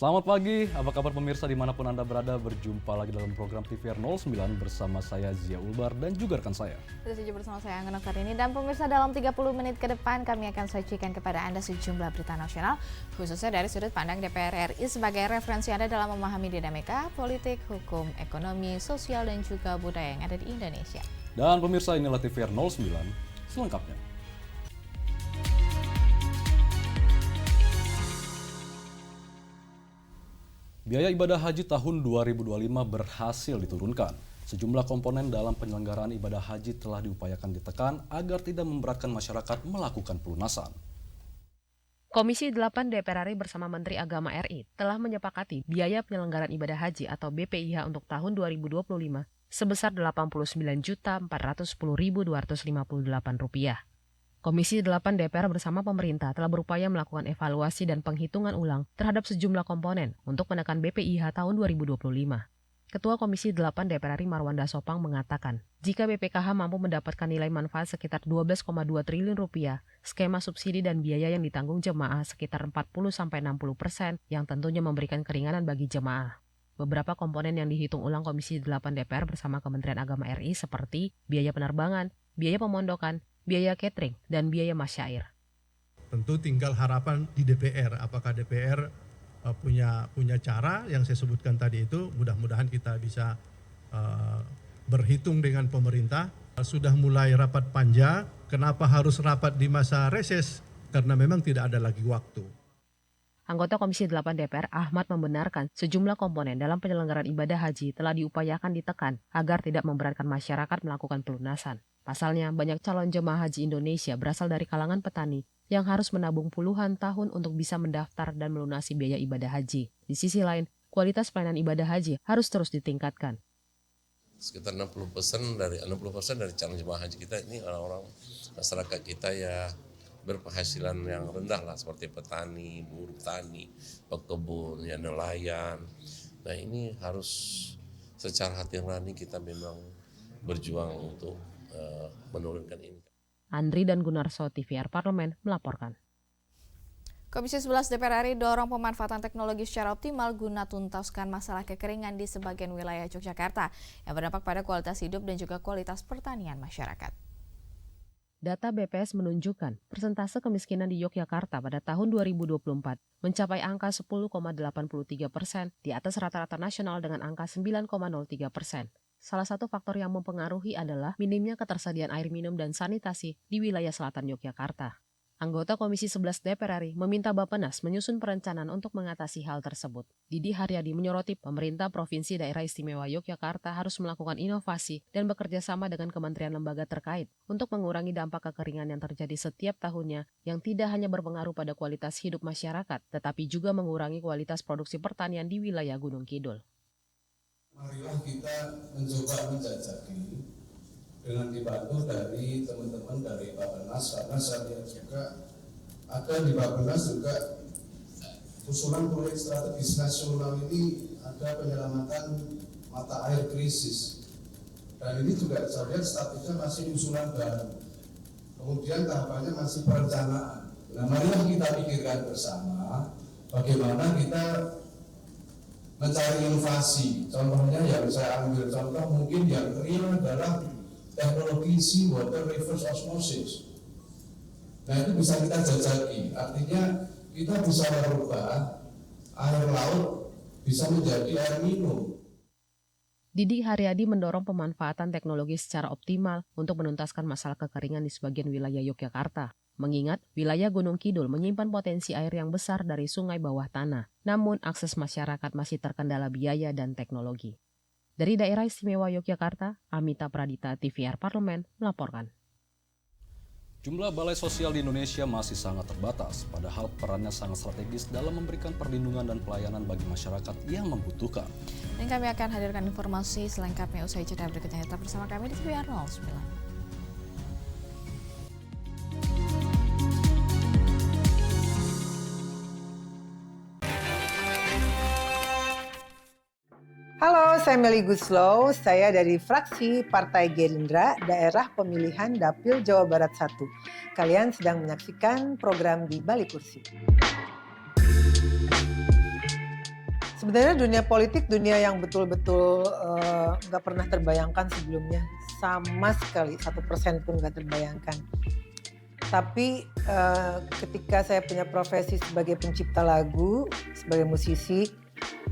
Selamat pagi, apa kabar pemirsa dimanapun Anda berada, berjumpa lagi dalam program TVR 09 bersama saya Zia Ulbar dan juga rekan saya. Sudah saja bersama saya Angga Noktarini dan pemirsa dalam 30 menit ke depan kami akan sajikan kepada Anda sejumlah berita nasional khususnya dari sudut pandang DPR RI sebagai referensi Anda dalam memahami dinamika politik, hukum, ekonomi, sosial dan juga budaya yang ada di Indonesia. Dan pemirsa inilah TVR 09 selengkapnya. Biaya ibadah haji tahun 2025 berhasil diturunkan. Sejumlah komponen dalam penyelenggaraan ibadah haji telah diupayakan ditekan agar tidak memberatkan masyarakat melakukan pelunasan. Komisi 8 DPR RI bersama Menteri Agama RI telah menyepakati biaya penyelenggaraan ibadah haji atau BPIH untuk tahun 2025 sebesar Rp89.410.258. Komisi 8 DPR bersama pemerintah telah berupaya melakukan evaluasi dan penghitungan ulang terhadap sejumlah komponen untuk menekan BPIH tahun 2025. Ketua Komisi 8 DPR RI Marwanda Sopang mengatakan, jika BPKH mampu mendapatkan nilai manfaat sekitar Rp12,2 triliun, skema subsidi dan biaya yang ditanggung jemaah sekitar 40-60% yang tentunya memberikan keringanan bagi jemaah. Beberapa komponen yang dihitung ulang Komisi 8 DPR bersama Kementerian Agama RI seperti biaya penerbangan, biaya pemondokan, biaya catering, dan biaya masyair. Tentu tinggal harapan di DPR, apakah DPR punya cara yang saya sebutkan tadi itu, mudah-mudahan kita bisa berhitung dengan pemerintah. Sudah mulai rapat panja, kenapa harus rapat di masa reses? Karena memang tidak ada lagi waktu. Anggota Komisi 8 DPR Ahmad membenarkan sejumlah komponen dalam penyelenggaraan ibadah haji telah diupayakan ditekan agar tidak memberatkan masyarakat melakukan pelunasan. Pasalnya, banyak calon jemaah haji Indonesia berasal dari kalangan petani yang harus menabung puluhan tahun untuk bisa mendaftar dan melunasi biaya ibadah haji. Di sisi lain, kualitas pelayanan ibadah haji harus terus ditingkatkan. Sekitar 60% dari calon jemaah haji kita ini orang-orang masyarakat kita ya berpenghasilan yang rendah lah, seperti petani, buruh tani, pekebun, ya nelayan. Nah ini harus secara hati nurani kita memang berjuang untuk menurunkan ini. Andri dan Gunarso, TVR Parlemen, melaporkan. Komisi 11 DPR RI dorong pemanfaatan teknologi secara optimal guna tuntaskan masalah kekeringan di sebagian wilayah Yogyakarta yang berdampak pada kualitas hidup dan juga kualitas pertanian masyarakat. Data BPS menunjukkan persentase kemiskinan di Yogyakarta pada tahun 2024 mencapai angka 10,83%, di atas rata-rata nasional dengan angka 9,03%. Salah satu faktor yang mempengaruhi adalah minimnya ketersediaan air minum dan sanitasi di wilayah selatan Yogyakarta. Anggota Komisi 11 DPR RI meminta Bappenas menyusun perencanaan untuk mengatasi hal tersebut. Didi Haryadi menyoroti pemerintah Provinsi Daerah Istimewa Yogyakarta harus melakukan inovasi dan bekerja sama dengan kementerian lembaga terkait untuk mengurangi dampak kekeringan yang terjadi setiap tahunnya yang tidak hanya berpengaruh pada kualitas hidup masyarakat, tetapi juga mengurangi kualitas produksi pertanian di wilayah Gunung Kidul. Marilah kita mencoba menjajaki dengan dibantu dari teman-teman dari Bappenas, karena saya lihat juga ada di Bappenas juga usulan proyek strategis nasional ini, ada penyelamatan mata air krisis, dan ini juga saya lihat statusnya masih usulan baru, kemudian tahapannya masih perencanaan. Nah, marilah kita pikirkan bersama bagaimana kita mencari inovasi. Contohnya yang saya ambil contoh mungkin yang real adalah teknologi seawater reverse osmosis. Nah itu bisa kita jajaki, artinya kita bisa merubah air laut bisa menjadi air minum. Didi Haryadi mendorong pemanfaatan teknologi secara optimal untuk menuntaskan masalah kekeringan di sebagian wilayah Yogyakarta. Mengingat wilayah Gunung Kidul menyimpan potensi air yang besar dari sungai bawah tanah, namun akses masyarakat masih terkendala biaya dan teknologi. Dari Daerah Istimewa Yogyakarta, Amita Pradita, TVR Parlemen, melaporkan. Jumlah balai sosial di Indonesia masih sangat terbatas, padahal perannya sangat strategis dalam memberikan perlindungan dan pelayanan bagi masyarakat yang membutuhkan. Dan kami akan hadirkan informasi selengkapnya usai jeda berikutnya. Tetap bersama kami di TVR 09. Halo, saya Meli Guslow. Saya dari fraksi Partai Gerindra, Daerah Pemilihan Dapil Jawa Barat 1. Kalian sedang menyaksikan program Di Balik Kursi. Sebenarnya dunia politik dunia yang betul-betul nggak pernah terbayangkan sebelumnya, sama sekali 1% pun nggak terbayangkan. Tapi ketika saya punya profesi sebagai pencipta lagu, sebagai musisi,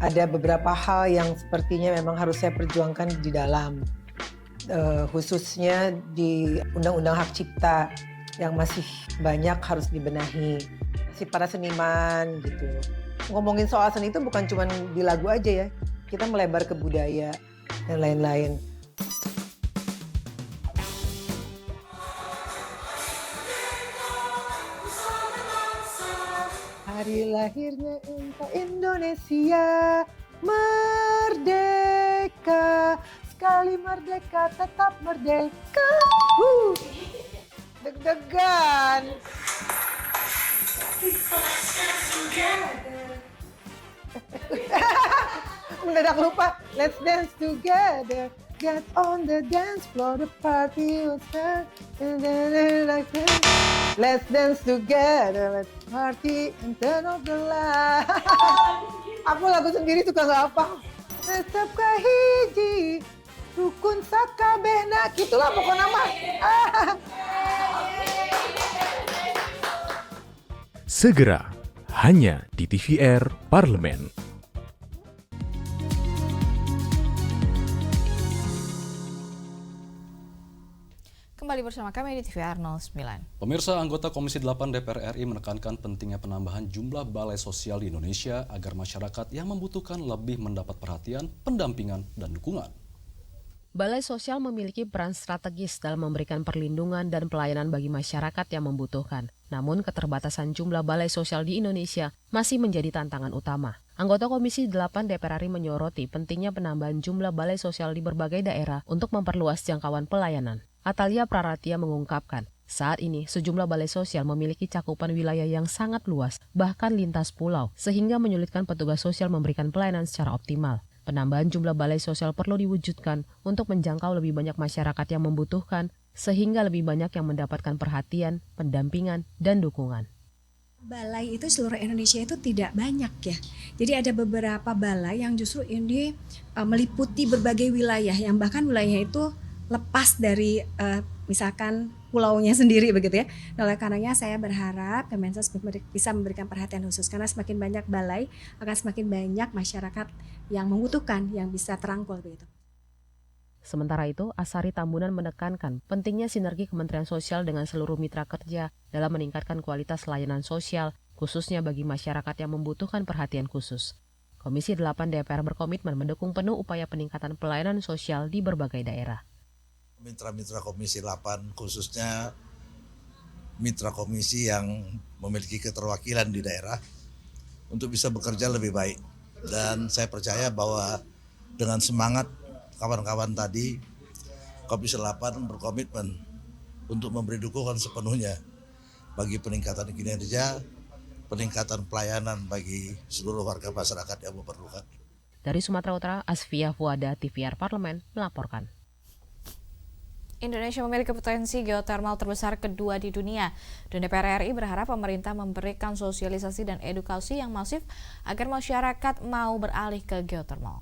ada beberapa hal yang sepertinya memang harus saya perjuangkan di dalam, khususnya di Undang-Undang Hak Cipta yang masih banyak harus dibenahi. Si para seniman gitu. Ngomongin soal seni itu bukan cuma di lagu aja ya, kita melebar ke budaya dan lain-lain. Hari lahirnya engkau Indonesia, merdeka, sekali merdeka tetap merdeka. Deg-degan. Mendadak lupa. Let's dance together. Get on the dance floor, the party will start. Like that. Let's dance together, let's party and turn off the light. Aku lagu sendiri suka nggak apa. Tetap kahiji, rukun sakabehna, gitulah pokoknya mah. Segera, hanya di TVR Parlemen. Kembali bersama kami di TVR 09. Pemirsa, anggota Komisi 8 DPR RI menekankan pentingnya penambahan jumlah balai sosial di Indonesia agar masyarakat yang membutuhkan lebih mendapat perhatian, pendampingan, dan dukungan. Balai sosial memiliki peran strategis dalam memberikan perlindungan dan pelayanan bagi masyarakat yang membutuhkan. Namun, keterbatasan jumlah balai sosial di Indonesia masih menjadi tantangan utama. Anggota Komisi 8 DPR RI menyoroti pentingnya penambahan jumlah balai sosial di berbagai daerah untuk memperluas jangkauan pelayanan. Atalia Praratia mengungkapkan, saat ini sejumlah balai sosial memiliki cakupan wilayah yang sangat luas, bahkan lintas pulau, sehingga menyulitkan petugas sosial memberikan pelayanan secara optimal. Penambahan jumlah balai sosial perlu diwujudkan untuk menjangkau lebih banyak masyarakat yang membutuhkan, sehingga lebih banyak yang mendapatkan perhatian, pendampingan, dan dukungan. Balai itu seluruh Indonesia itu tidak banyak ya. Jadi ada beberapa balai yang justru ini meliputi berbagai wilayah, yang bahkan wilayah itu lepas dari misalkan pulaunya sendiri begitu ya. Oleh karenanya saya berharap Kemensos bisa memberikan perhatian khusus karena semakin banyak balai akan semakin banyak masyarakat yang membutuhkan yang bisa terangkul begitu. Sementara itu, Asari Tambunan menekankan pentingnya sinergi Kementerian Sosial dengan seluruh mitra kerja dalam meningkatkan kualitas layanan sosial, khususnya bagi masyarakat yang membutuhkan perhatian khusus. Komisi 8 DPR berkomitmen mendukung penuh upaya peningkatan pelayanan sosial di berbagai daerah. Mitra-mitra Komisi 8 khususnya mitra komisi yang memiliki keterwakilan di daerah untuk bisa bekerja lebih baik. Dan saya percaya bahwa dengan semangat kawan-kawan tadi, Komisi 8 berkomitmen untuk memberi dukungan sepenuhnya bagi peningkatan kinerja, peningkatan pelayanan bagi seluruh warga masyarakat yang memerlukan. Dari Sumatera Utara, Asfia Fuada, TVR Parlemen, melaporkan. Indonesia memiliki potensi geotermal terbesar kedua di dunia, dan DPR RI berharap pemerintah memberikan sosialisasi dan edukasi yang masif agar masyarakat mau beralih ke geotermal.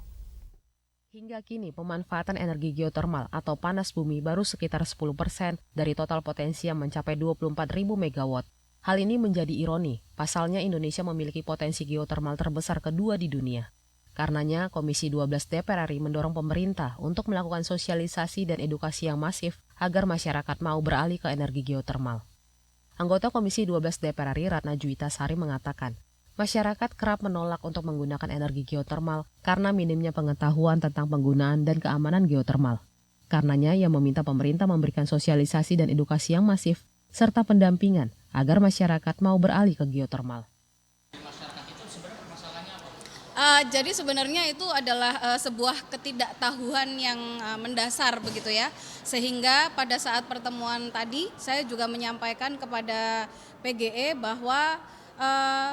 Hingga kini, pemanfaatan energi geotermal atau panas bumi baru sekitar 10% dari total potensi yang mencapai 24.000 megawatt. Hal ini menjadi ironi, pasalnya Indonesia memiliki potensi geotermal terbesar kedua di dunia. Karenanya, Komisi 12 DPR RI mendorong pemerintah untuk melakukan sosialisasi dan edukasi yang masif agar masyarakat mau beralih ke energi geotermal. Anggota Komisi 12 DPR RI Ratna Juwita Sari mengatakan, masyarakat kerap menolak untuk menggunakan energi geotermal karena minimnya pengetahuan tentang penggunaan dan keamanan geotermal. Karenanya, ia meminta pemerintah memberikan sosialisasi dan edukasi yang masif serta pendampingan agar masyarakat mau beralih ke geotermal. Jadi sebenarnya itu adalah sebuah ketidaktahuan yang mendasar begitu ya. Sehingga pada saat pertemuan tadi saya juga menyampaikan kepada PGE bahwa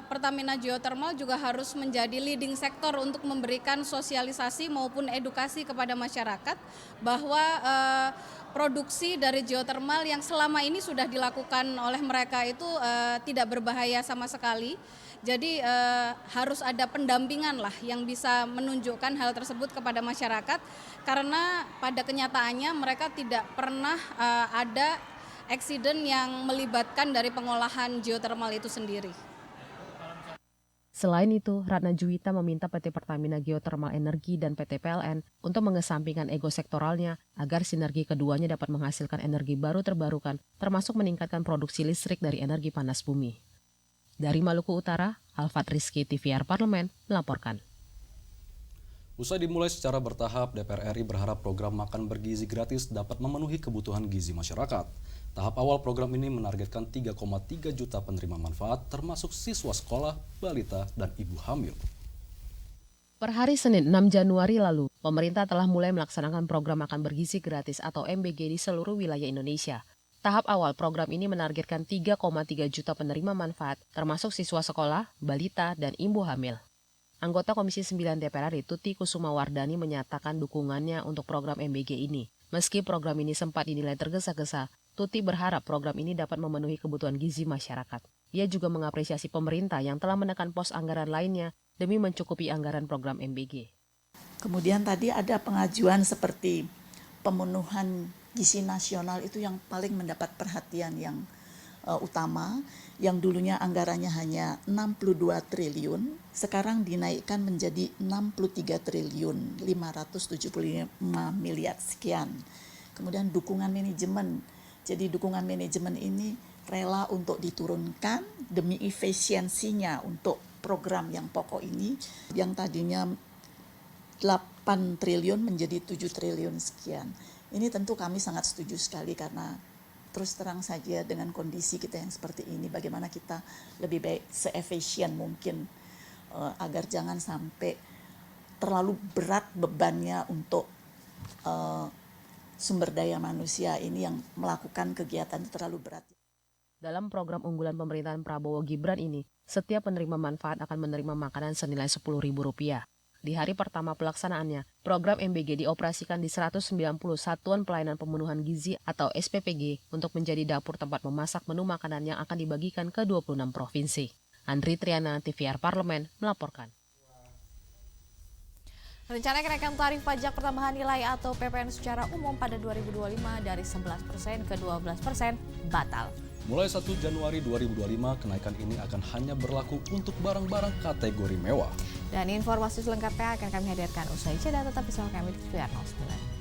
Pertamina Geothermal juga harus menjadi leading sektor untuk memberikan sosialisasi maupun edukasi kepada masyarakat bahwa produksi dari geothermal yang selama ini sudah dilakukan oleh mereka itu tidak berbahaya sama sekali. Jadi harus ada pendampingan lah yang bisa menunjukkan hal tersebut kepada masyarakat, karena pada kenyataannya mereka tidak pernah ada eksiden yang melibatkan dari pengolahan geothermal itu sendiri. Selain itu, Ratna Juwita meminta PT Pertamina Geothermal Energi dan PT PLN untuk mengesampingkan ego sektoralnya agar sinergi keduanya dapat menghasilkan energi baru terbarukan, termasuk meningkatkan produksi listrik dari energi panas bumi. Dari Maluku Utara, Alfat Rizky, TVR Parlemen, melaporkan. Usai dimulai secara bertahap, DPR RI berharap program makan bergizi gratis dapat memenuhi kebutuhan gizi masyarakat. Tahap awal program ini menargetkan 3,3 juta penerima manfaat, termasuk siswa sekolah, balita, dan ibu hamil. Per hari Senin 6 Januari lalu, pemerintah telah mulai melaksanakan program makan bergizi gratis atau MBG di seluruh wilayah Indonesia. Tahap awal program ini menargetkan 3,3 juta penerima manfaat, termasuk siswa sekolah, balita, dan ibu hamil. Anggota Komisi 9 DPR RI Tuti Kusuma Wardani menyatakan dukungannya untuk program MBG ini. Meski program ini sempat dinilai tergesa-gesa, Tuti berharap program ini dapat memenuhi kebutuhan gizi masyarakat. Ia juga mengapresiasi pemerintah yang telah menekan pos anggaran lainnya demi mencukupi anggaran program MBG. Kemudian tadi ada pengajuan seperti pemenuhan gizi nasional, itu yang paling mendapat perhatian yang utama, yang dulunya anggarannya hanya 62 triliun, sekarang dinaikkan menjadi 63 triliun 575 miliar sekian. Kemudian dukungan manajemen. Jadi dukungan manajemen ini rela untuk diturunkan demi efisiensinya untuk program yang pokok ini, yang tadinya 8 triliun menjadi 7 triliun sekian. Ini tentu kami sangat setuju sekali, karena terus terang saja dengan kondisi kita yang seperti ini, bagaimana kita lebih baik se-efisien mungkin agar jangan sampai terlalu berat bebannya untuk sumber daya manusia ini yang melakukan kegiatan itu terlalu berat. Dalam program unggulan pemerintahan Prabowo Gibran ini, setiap penerima manfaat akan menerima makanan senilai Rp10.000. Di hari pertama pelaksanaannya, program MBG dioperasikan di 190 Satuan Pelayanan Pemenuhan Gizi atau SPPG untuk menjadi dapur tempat memasak menu makanan yang akan dibagikan ke 26 provinsi. Andri Triana, TVR Parlemen, melaporkan. Rencana kenaikan tarif pajak pertambahan nilai atau PPN secara umum pada 2025 dari 11% ke 12% batal. Mulai 1 Januari 2025, kenaikan ini akan hanya berlaku untuk barang-barang kategori mewah. Dan informasi selengkapnya akan kami hadirkan usai jeda, tetap bersama kami di TVR 09.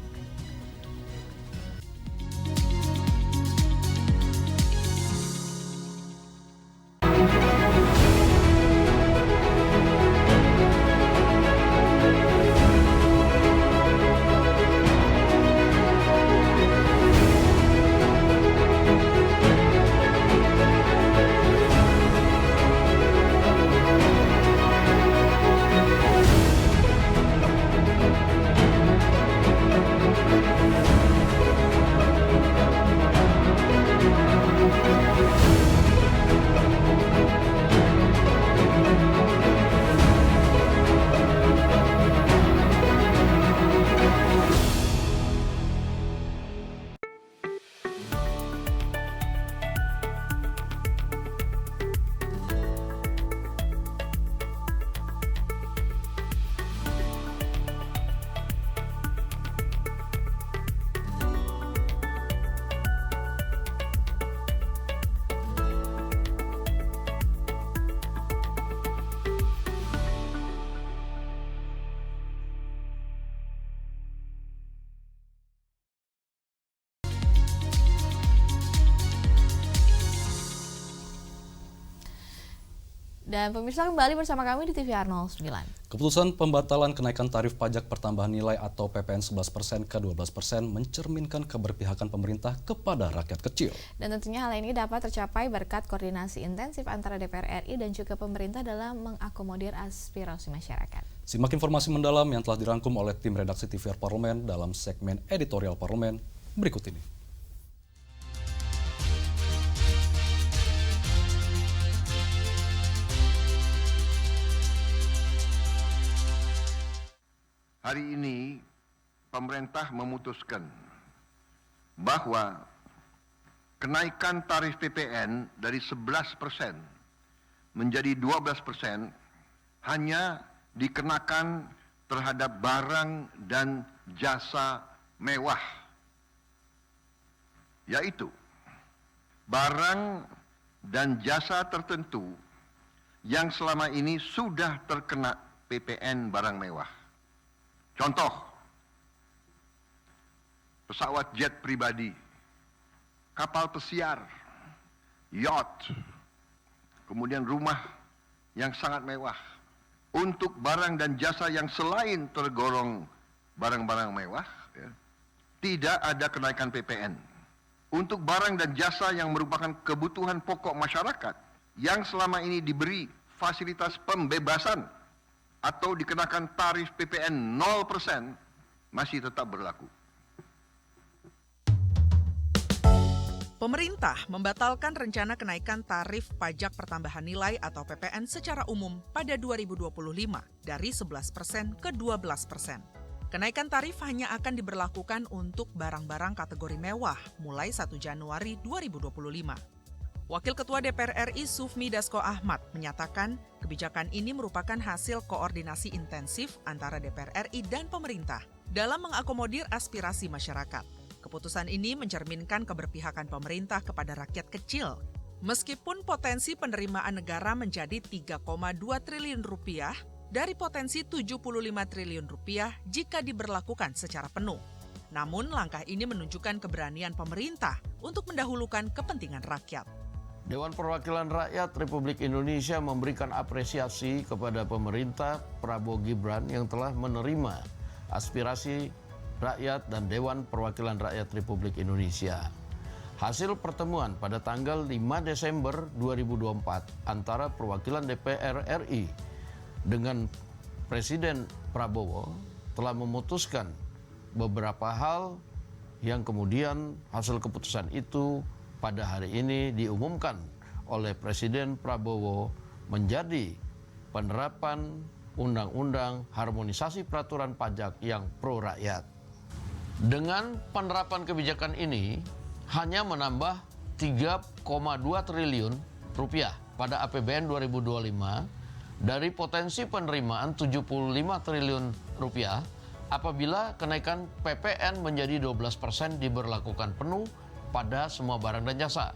Dan pemirsa, kembali bersama kami di TVR 09. Keputusan pembatalan kenaikan tarif pajak pertambahan nilai atau PPN 11% ke 12% mencerminkan keberpihakan pemerintah kepada rakyat kecil. Dan tentunya hal ini dapat tercapai berkat koordinasi intensif antara DPR RI dan juga pemerintah dalam mengakomodir aspirasi masyarakat. Simak informasi mendalam yang telah dirangkum oleh tim redaksi TVR Parlemen dalam segmen editorial Parlemen berikut ini. Hari ini, pemerintah memutuskan bahwa kenaikan tarif PPN dari 11% menjadi 12% hanya dikenakan terhadap barang dan jasa mewah, yaitu barang dan jasa tertentu yang selama ini sudah terkena PPN barang mewah. Contoh, pesawat jet pribadi, kapal pesiar, yacht, kemudian rumah yang sangat mewah. Untuk barang dan jasa yang selain tergolong barang-barang mewah, ya, tidak ada kenaikan PPN. Untuk barang dan jasa yang merupakan kebutuhan pokok masyarakat yang selama ini diberi fasilitas pembebasan atau dikenakan tarif PPN 0% masih tetap berlaku. Pemerintah membatalkan rencana kenaikan tarif pajak pertambahan nilai atau PPN secara umum pada 2025 dari 11% ke 12%. Kenaikan tarif hanya akan diberlakukan untuk barang-barang kategori mewah mulai 1 Januari 2025. Wakil Ketua DPR RI Sufmi Dasko Ahmad menyatakan kebijakan ini merupakan hasil koordinasi intensif antara DPR RI dan pemerintah dalam mengakomodir aspirasi masyarakat. Keputusan ini mencerminkan keberpihakan pemerintah kepada rakyat kecil. Meskipun potensi penerimaan negara menjadi 3,2 triliun rupiah dari potensi 75 triliun rupiah jika diberlakukan secara penuh. Namun langkah ini menunjukkan keberanian pemerintah untuk mendahulukan kepentingan rakyat. Dewan Perwakilan Rakyat Republik Indonesia memberikan apresiasi kepada pemerintah Prabowo Gibran yang telah menerima aspirasi rakyat dan Dewan Perwakilan Rakyat Republik Indonesia. Hasil pertemuan pada tanggal 5 Desember 2024 antara perwakilan DPR RI dengan Presiden Prabowo telah memutuskan beberapa hal yang kemudian hasil keputusan itu pada hari ini diumumkan oleh Presiden Prabowo menjadi penerapan undang-undang harmonisasi peraturan pajak yang pro rakyat. Dengan penerapan kebijakan ini hanya menambah 3,2 triliun rupiah pada APBN 2025 dari potensi penerimaan 75 triliun rupiah apabila kenaikan PPN menjadi 12% diberlakukan penuh pada semua barang dan jasa.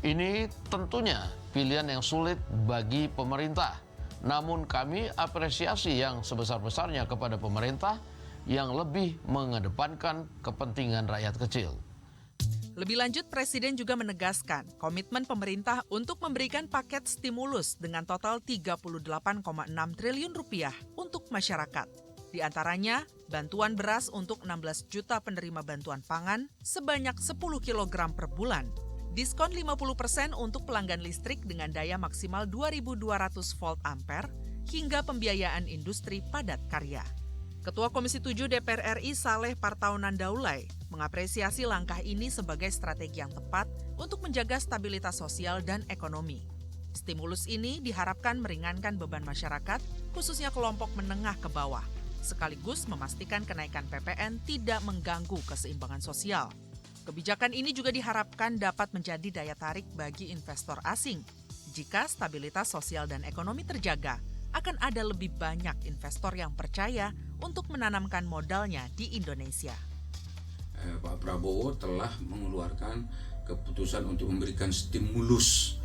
Ini tentunya pilihan yang sulit bagi pemerintah. Namun kami apresiasi yang sebesar-besarnya kepada pemerintah yang lebih mengedepankan kepentingan rakyat kecil. Lebih lanjut, Presiden juga menegaskan komitmen pemerintah untuk memberikan paket stimulus dengan total 38,6 triliun rupiah untuk masyarakat. Di antaranya, bantuan beras untuk 16 juta penerima bantuan pangan sebanyak 10 kg per bulan, diskon 50% untuk pelanggan listrik dengan daya maksimal 2.200 volt ampere, hingga pembiayaan industri padat karya. Ketua Komisi 7 DPR RI Saleh Partaunan Daulay mengapresiasi langkah ini sebagai strategi yang tepat untuk menjaga stabilitas sosial dan ekonomi. Stimulus ini diharapkan meringankan beban masyarakat, khususnya kelompok menengah ke bawah, sekaligus memastikan kenaikan PPN tidak mengganggu keseimbangan sosial. Kebijakan ini juga diharapkan dapat menjadi daya tarik bagi investor asing. Jika stabilitas sosial dan ekonomi terjaga, akan ada lebih banyak investor yang percaya untuk menanamkan modalnya di Indonesia. Pak Prabowo telah mengeluarkan keputusan untuk memberikan stimulus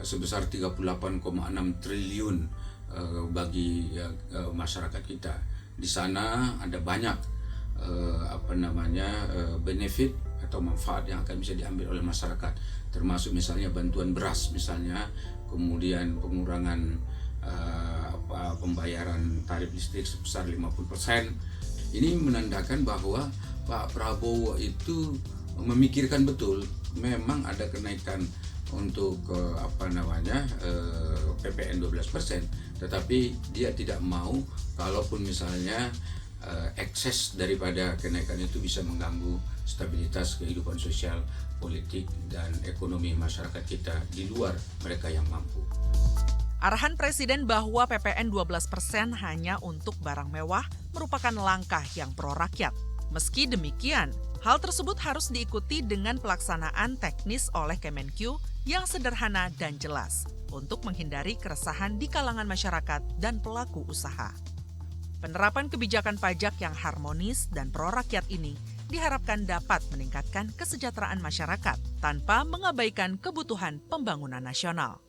sebesar 38,6 triliun bagi masyarakat kita. Di sana ada banyak benefit atau manfaat yang akan bisa diambil oleh masyarakat, termasuk misalnya bantuan beras misalnya, kemudian pengurangan pembayaran tarif listrik sebesar 50%. Ini menandakan bahwa Pak Prabowo itu memikirkan betul, memang ada kenaikan untuk PPN 12%, tetapi dia tidak mau kalaupun misalnya ekses daripada kenaikan itu bisa mengganggu stabilitas kehidupan sosial, politik, dan ekonomi masyarakat kita di luar mereka yang mampu. Arahan Presiden bahwa PPN 12% hanya untuk barang mewah merupakan langkah yang pro rakyat. Meski demikian, Hal tersebut harus diikuti dengan pelaksanaan teknis oleh Kemenq yang sederhana dan jelas untuk menghindari keresahan di kalangan masyarakat dan pelaku usaha. Penerapan kebijakan pajak yang harmonis dan pro-rakyat ini diharapkan dapat meningkatkan kesejahteraan masyarakat tanpa mengabaikan kebutuhan pembangunan nasional.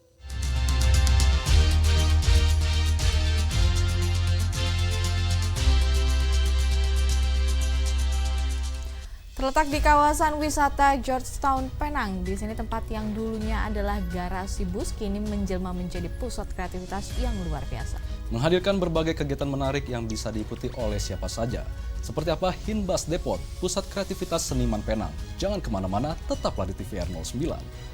Terletak di kawasan wisata Georgetown, Penang, di sini tempat yang dulunya adalah garasi bus kini menjelma menjadi pusat kreativitas yang luar biasa. Menghadirkan berbagai kegiatan menarik yang bisa diikuti oleh siapa saja. Seperti apa Hinbas Depot, pusat kreativitas seniman Penang. Jangan kemana-mana, tetaplah di TVR 09.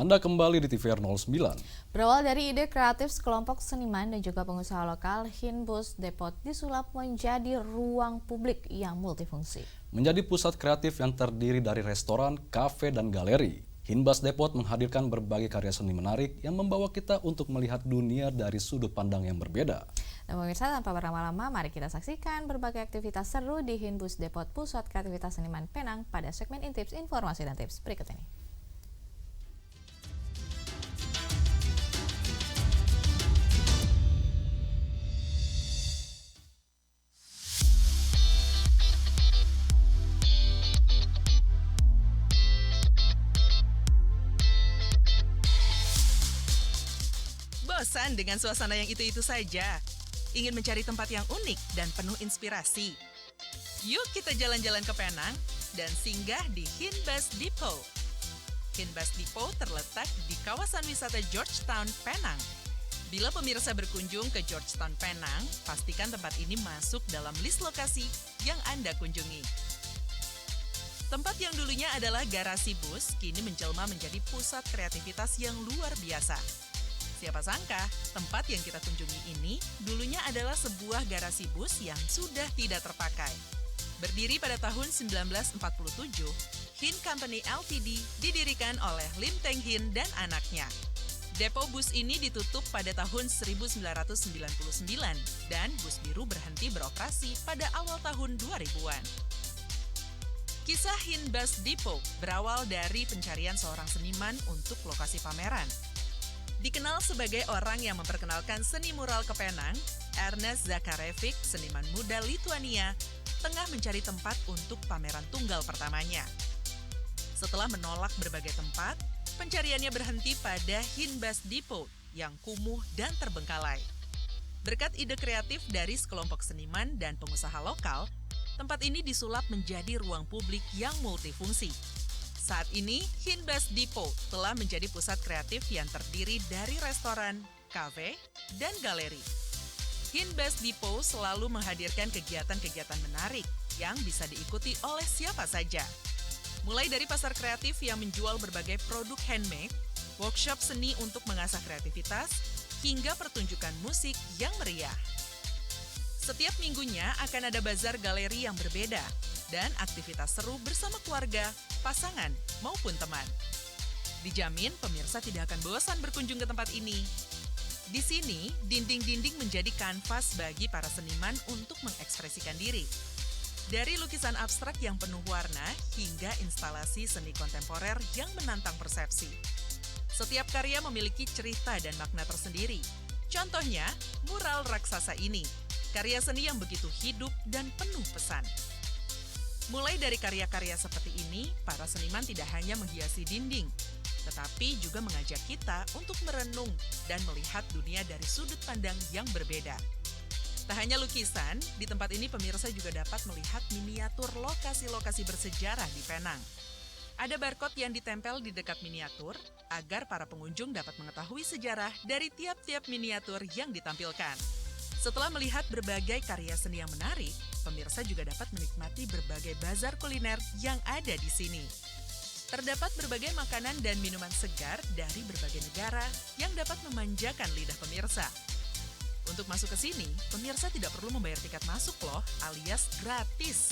Anda kembali di TVR 09. Berawal dari ide kreatif sekelompok seniman dan juga pengusaha lokal, Hinbas Depot disulap menjadi ruang publik yang multifungsi. Menjadi pusat kreatif yang terdiri dari restoran, kafe, dan galeri, Hinbas Depot menghadirkan berbagai karya seni menarik yang membawa kita untuk melihat dunia dari sudut pandang yang berbeda. Dan pemirsa, tanpa berlama-lama, mari kita saksikan berbagai aktivitas seru di Hinbas Depot, pusat kreativitas seniman Penang pada segmen Intips, Informasi dan Tips berikut ini. Bosan dengan suasana yang itu-itu saja? Ingin mencari tempat yang unik dan penuh inspirasi? Yuk kita jalan-jalan ke Penang dan singgah di Hinbas Depot. Hinbas Depot terletak di kawasan wisata Georgetown, Penang. Bila pemirsa berkunjung ke Georgetown, Penang, pastikan tempat ini masuk dalam list lokasi yang Anda kunjungi. Tempat yang dulunya adalah garasi bus, kini menjelma menjadi pusat kreativitas yang luar biasa. Siapa sangka, tempat yang kita kunjungi ini dulunya adalah sebuah garasi bus yang sudah tidak terpakai. Berdiri pada tahun 1947, Hin Company Ltd didirikan oleh Lim Teng Hin dan anaknya. Depo bus ini ditutup pada tahun 1999 dan bus biru berhenti beroperasi pada awal tahun 2000-an. Kisah Hinbas Depot berawal dari pencarian seorang seniman untuk lokasi pameran. Dikenal sebagai orang yang memperkenalkan seni mural ke Penang, Ernest Zakarevic, seniman muda Lituania, tengah mencari tempat untuk pameran tunggal pertamanya. Setelah menolak berbagai tempat, pencariannya berhenti pada Hinbas Depot yang kumuh dan terbengkalai. Berkat ide kreatif dari sekelompok seniman dan pengusaha lokal, tempat ini disulap menjadi ruang publik yang multifungsi. Saat ini, Hinbas Depot telah menjadi pusat kreatif yang terdiri dari restoran, kafe, dan galeri. Hinbas Depot selalu menghadirkan kegiatan-kegiatan menarik yang bisa diikuti oleh siapa saja. Mulai dari pasar kreatif yang menjual berbagai produk handmade, workshop seni untuk mengasah kreativitas, hingga pertunjukan musik yang meriah. Setiap minggunya akan ada bazar galeri yang berbeda dan aktivitas seru bersama keluarga, pasangan, maupun teman. Dijamin pemirsa tidak akan bosan berkunjung ke tempat ini. Di sini, dinding-dinding menjadi kanvas bagi para seniman untuk mengekspresikan diri. Dari lukisan abstrak yang penuh warna hingga instalasi seni kontemporer yang menantang persepsi. Setiap karya memiliki cerita dan makna tersendiri. Contohnya, mural raksasa ini, karya seni yang begitu hidup dan penuh pesan. Mulai dari karya-karya seperti ini, para seniman tidak hanya menghiasi dinding, tetapi juga mengajak kita untuk merenung dan melihat dunia dari sudut pandang yang berbeda. Tak hanya lukisan, di tempat ini pemirsa juga dapat melihat miniatur lokasi-lokasi bersejarah di Penang. Ada barcode yang ditempel di dekat miniatur agar para pengunjung dapat mengetahui sejarah dari tiap-tiap miniatur yang ditampilkan. Setelah melihat berbagai karya seni yang menarik, pemirsa juga dapat menikmati berbagai bazar kuliner yang ada di sini. Terdapat berbagai makanan dan minuman segar dari berbagai negara yang dapat memanjakan lidah pemirsa. Untuk masuk ke sini, pemirsa tidak perlu membayar tiket masuk loh, alias gratis.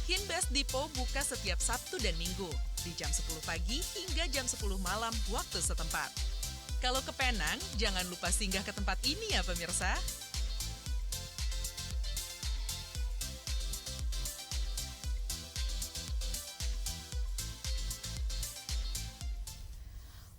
Hinbest Depot buka setiap Sabtu dan Minggu, di jam 10 pagi hingga jam 10 malam waktu setempat. Kalau ke Penang, jangan lupa singgah ke tempat ini ya pemirsa.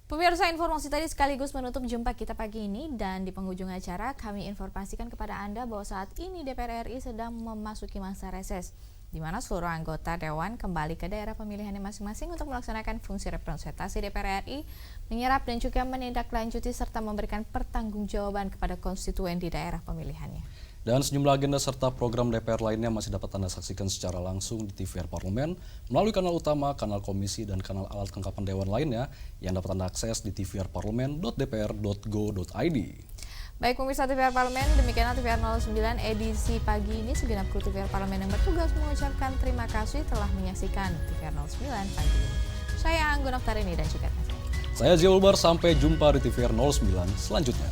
Pemirsa, informasi tadi sekaligus menutup jumpa kita pagi ini, dan di penghujung acara kami informasikan kepada Anda bahwa saat ini DPR RI sedang memasuki masa reses, di mana seluruh anggota Dewan kembali ke daerah pemilihannya masing-masing untuk melaksanakan fungsi representasi DPR RI, menyerap dan juga menindaklanjuti serta memberikan pertanggungjawaban kepada konstituen di daerah pemilihannya. Dan sejumlah agenda serta program DPR lainnya masih dapat Anda saksikan secara langsung di TVR Parlemen melalui kanal utama, kanal komisi, dan kanal alat kelengkapan Dewan lainnya yang dapat Anda akses di tvrparlemen.dpr.go.id. Baik pemirsa TVR Parlemen, demikianlah TVR 09 edisi pagi ini. Segenap kru TVR Parlemen yang bertugas mengucapkan terima kasih telah menyaksikan TVR 09 pagi ini. Saya Anggun Oktarini dan juga saya Ziaulbar, sampai jumpa di TVR 09 selanjutnya.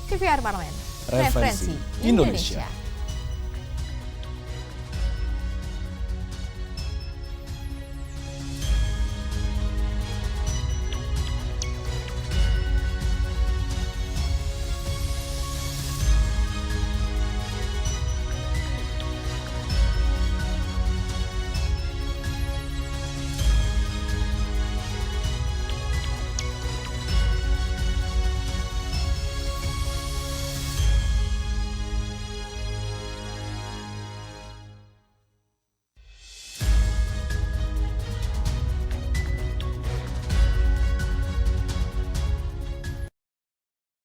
TVR Parlemen, Referensi Indonesia.